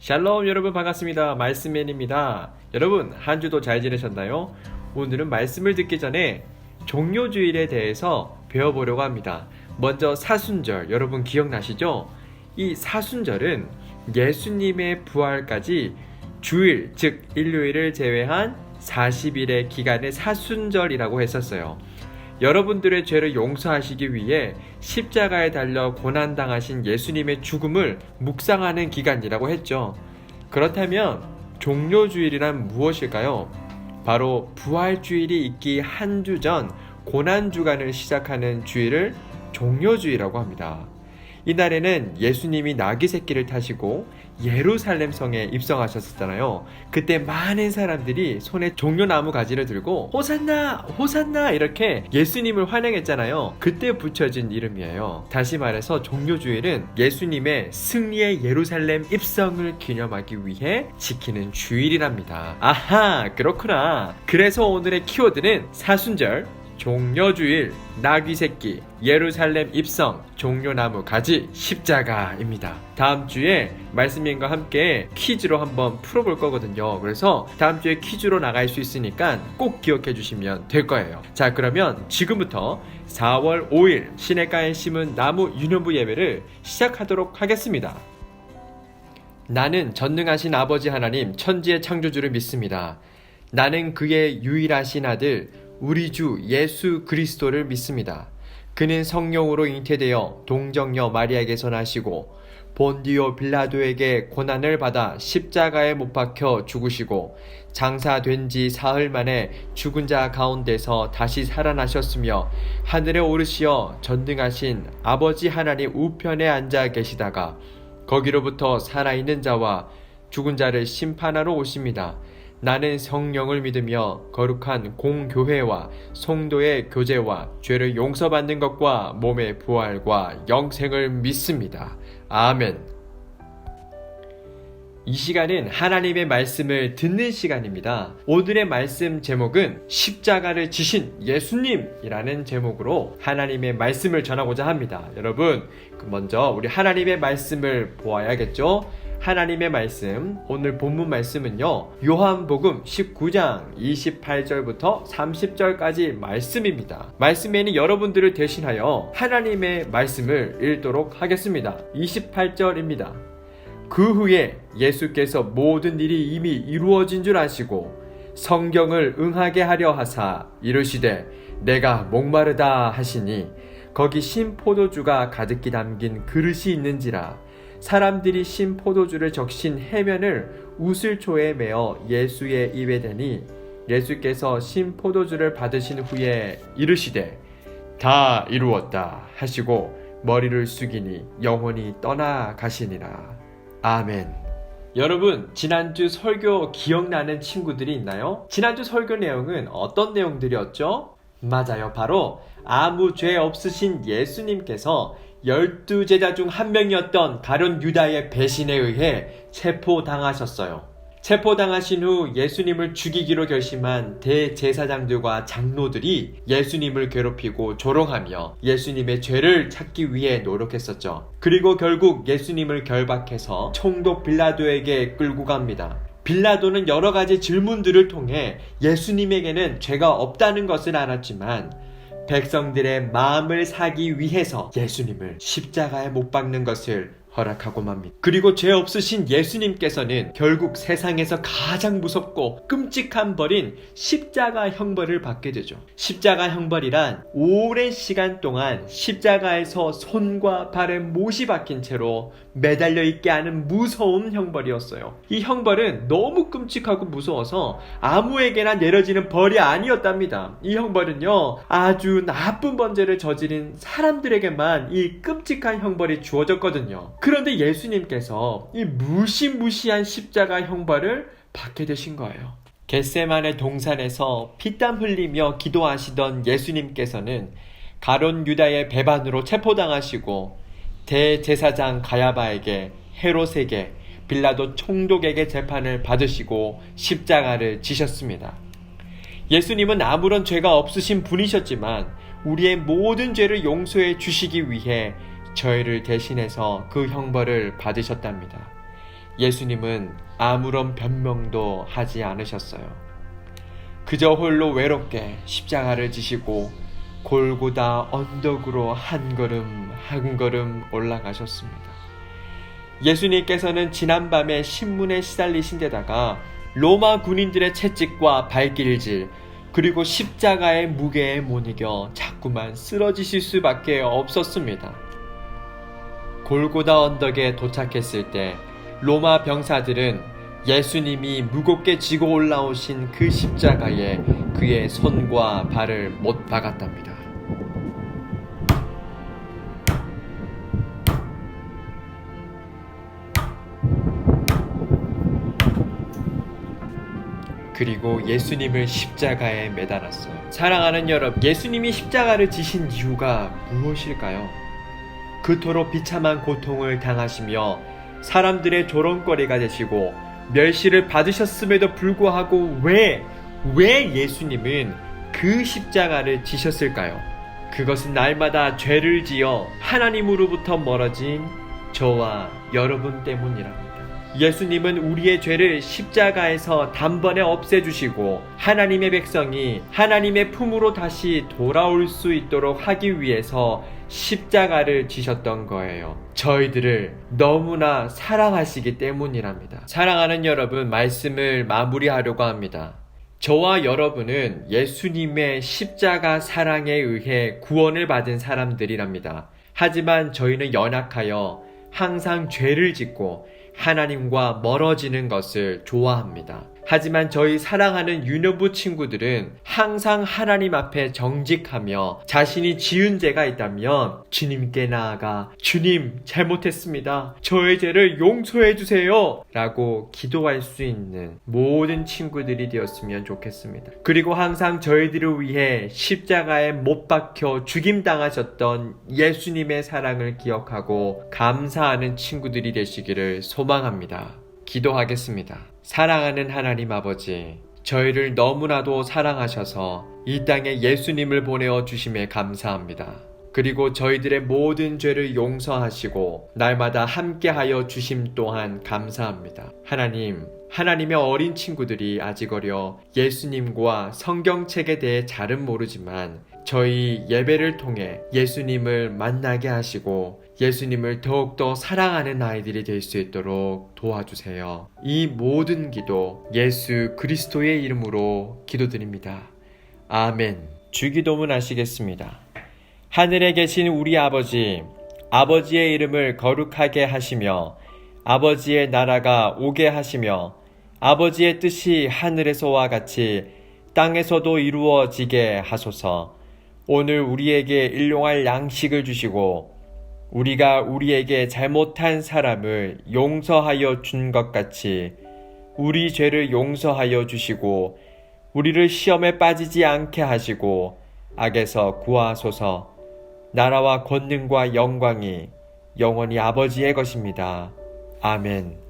샬롬 여러분 반갑습니다. 말씀맨입니다. 여러분 한 주도 잘 지내셨나요? 오늘은 말씀을 듣기 전에 종료주일에 대해서 배워보려고 합니다. 먼저 사순절 여러분 기억나시죠? 이 사순절은 예수님의 부활까지 주일 즉 일요일을 제외한 40일의 기간을 사순절이라고 했었어요. 여러분들의 죄를 용서하시기 위해 십자가에 달려 고난당하신 예수님의 죽음을 묵상하는 기간이라고 했죠. 그렇다면 종료주일이란 무엇일까요? 바로 부활주일이 있기 한 주 전 고난주간을 시작하는 주일을 종료주일이라고 합니다. 이날에는 예수님이 나귀 새끼를 타시고 예루살렘 성에 입성하셨었잖아요. 그때 많은 사람들이 손에 종려나무 가지를 들고 호산나 호산나 이렇게 예수님을 환영했잖아요. 그때 붙여진 이름이에요. 다시 말해서 종료주일은 예수님의 승리의 예루살렘 입성을 기념하기 위해 지키는 주일이랍니다. 아하, 그렇구나. 그래서 오늘의 키워드는 사순절, 종료주일, 나귀새끼, 예루살렘 입성, 종려나무 가지, 십자가입니다. 다음 주에 말씀인과 함께 퀴즈로 한번 풀어볼 거거든요. 그래서 다음 주에 퀴즈로 나갈 수 있으니까 꼭 기억해 주시면 될 거예요. 자, 그러면 지금부터 4월 5일 시냇가에 심은 나무 유년부 예배를 시작하도록 하겠습니다. 나는 전능하신 아버지 하나님 천지의 창조주를 믿습니다. 나는 그의 유일하신 아들 우리 주 예수 그리스도를 믿습니다. 그는 성령으로 잉태되어 동정녀 마리아에게서 나시고 본디오 빌라도에게 고난을 받아 십자가에 못 박혀 죽으시고 장사된 지 사흘 만에 죽은 자 가운데서 다시 살아나셨으며 하늘에 오르시어 전능하신 아버지 하나님 우편에 앉아 계시다가 거기로부터 살아있는 자와 죽은 자를 심판하러 오십니다. 나는 성령을 믿으며 거룩한 공교회와 성도의 교제와 죄를 용서받는 것과 몸의 부활과 영생을 믿습니다. 아멘. 이 시간은 하나님의 말씀을 듣는 시간입니다. 오늘의 말씀 제목은 십자가를 지신 예수님이라는 제목으로 하나님의 말씀을 전하고자 합니다. 여러분, 먼저 우리 하나님의 말씀을 보아야겠죠? 하나님의 말씀, 오늘 본문 말씀은요, 요한복음 19장 28절부터 30절까지 말씀입니다. 말씀에는 여러분들을 대신하여 하나님의 말씀을 읽도록 하겠습니다. 28절입니다. 그 후에 예수께서 모든 일이 이미 이루어진 줄 아시고 성경을 응하게 하려 하사 이르시되 내가 목마르다 하시니 거기 신 포도주가 가득히 담긴 그릇이 있는지라. 사람들이 신 포도주를 적신 해면을 우슬초에 메어 예수의 입에 대니 예수께서 신 포도주를 받으신 후에 이르시되 다 이루었다 하시고 머리를 숙이니 영혼이 떠나가시니라. 아멘. 여러분, 지난주 설교 기억나는 친구들이 있나요? 지난주 설교 내용은 어떤 내용들이었죠? 맞아요. 바로 아무 죄 없으신 예수님께서 12제자 중 한 명이었던 가룟 유다의 배신에 의해 체포당하셨어요. 체포당하신 후 예수님을 죽이기로 결심한 대제사장들과 장로들이 예수님을 괴롭히고 조롱하며 예수님의 죄를 찾기 위해 노력했었죠. 그리고 결국 예수님을 결박해서 총독 빌라도에게 끌고 갑니다. 빌라도는 여러 가지 질문들을 통해 예수님에게는 죄가 없다는 것을 알았지만 백성들의 마음을 사기 위해서 예수님을 십자가에 못 박는 것을 허락하고 맙니다. 그리고 죄 없으신 예수님께서는 결국 세상에서 가장 무섭고 끔찍한 벌인 십자가 형벌을 받게 되죠. 십자가 형벌이란 오랜 시간 동안 십자가에서 손과 발에 못이 박힌 채로 매달려 있게 하는 무서운 형벌이었어요. 이 형벌은 너무 끔찍하고 무서워서 아무에게나 내려지는 벌이 아니었답니다. 이 형벌은요, 아주 나쁜 범죄를 저지른 사람들에게만 이 끔찍한 형벌이 주어졌거든요. 그런데 예수님께서 이 무시무시한 십자가 형벌을 받게 되신 거예요. 겟세마네 동산에서 피땀 흘리며 기도하시던 예수님께서는 가룟 유다의 배반으로 체포당하시고 대제사장 가야바에게, 헤롯에게, 빌라도 총독에게 재판을 받으시고 십자가를 지셨습니다. 예수님은 아무런 죄가 없으신 분이셨지만 우리의 모든 죄를 용서해 주시기 위해 저희를 대신해서 그 형벌을 받으셨답니다. 예수님은 아무런 변명도 하지 않으셨어요. 그저 홀로 외롭게 십자가를 지시고 골고다 언덕으로 한 걸음 한 걸음 올라가셨습니다. 예수님께서는 지난밤에 신문에 시달리신 데다가 로마 군인들의 채찍과 발길질 그리고 십자가의 무게에 못 이겨 자꾸만 쓰러지실 수밖에 없었습니다. 골고다 언덕에 도착했을 때 로마 병사들은 예수님이 무겁게 지고 올라오신 그 십자가에 그의 손과 발을 못 박았답니다. 그리고 예수님을 십자가에 매달았어요. 사랑하는 여러분, 예수님이 십자가를 지신 이유가 무엇일까요? 그토록 비참한 고통을 당하시며 사람들의 조롱거리가 되시고 멸시를 받으셨음에도 불구하고 왜 예수님은 그 십자가를 지셨을까요? 그것은 날마다 죄를 지어 하나님으로부터 멀어진 저와 여러분 때문이랍니다. 예수님은 우리의 죄를 십자가에서 단번에 없애주시고 하나님의 백성이 하나님의 품으로 다시 돌아올 수 있도록 하기 위해서 십자가를 지셨던 거예요. 저희들을 너무나 사랑하시기 때문이랍니다. 사랑하는 여러분, 말씀을 마무리하려고 합니다. 저와 여러분은 예수님의 십자가 사랑에 의해 구원을 받은 사람들이랍니다. 하지만 저희는 연약하여 항상 죄를 짓고 하나님과 멀어지는 것을 좋아합니다. 하지만 저희 사랑하는 유년부 친구들은 항상 하나님 앞에 정직하며 자신이 지은 죄가 있다면 주님께 나아가 주님 잘못했습니다. 저의 죄를 용서해 주세요 라고 기도할 수 있는 모든 친구들이 되었으면 좋겠습니다. 그리고 항상 저희들을 위해 십자가에 못 박혀 죽임당하셨던 예수님의 사랑을 기억하고 감사하는 친구들이 되시기를 소망합니다. 기도하겠습니다. 사랑하는 하나님 아버지, 저희를 너무나도 사랑하셔서 이 땅에 예수님을 보내어 주심에 감사합니다. 그리고 저희들의 모든 죄를 용서하시고 날마다 함께하여 주심 또한 감사합니다. 하나님의 어린 친구들이 아직 어려 예수님과 성경책에 대해 잘은 모르지만 저희 예배를 통해 예수님을 만나게 하시고 예수님을 더욱더 사랑하는 아이들이 될 수 있도록 도와주세요. 이 모든 기도 예수 그리스도의 이름으로 기도드립니다. 아멘. 주기도문 하시겠습니다. 하늘에 계신 우리 아버지, 아버지의 이름을 거룩하게 하시며 아버지의 나라가 오게 하시며 아버지의 뜻이 하늘에서와 같이 땅에서도 이루어지게 하소서. 오늘 우리에게 일용할 양식을 주시고 우리가 우리에게 잘못한 사람을 용서하여 준 것 같이 우리 죄를 용서하여 주시고 우리를 시험에 빠지지 않게 하시고 악에서 구하소서. 나라와 권능과 영광이 영원히 아버지의 것입니다. 아멘.